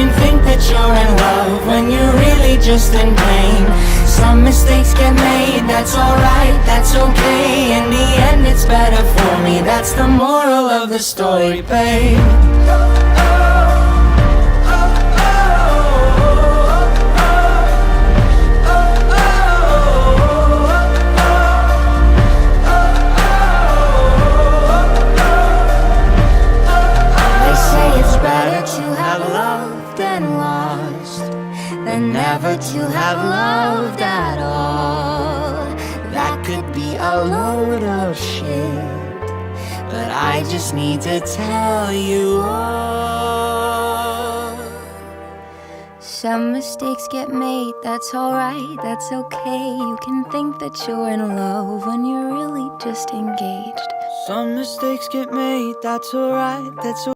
can think that you're in love when you're really just in pain. Some mistakes get made, that's alright, that's okay. In the end it's better for me, that's the moral of the story, babe. And never to have loved at all. That could be a load of shit, but I just need to tell you all. Some mistakes get made, that's alright, that's okay. You can think that you're in love when you're really just engaged. Some mistakes get made, that's alright, that's okay.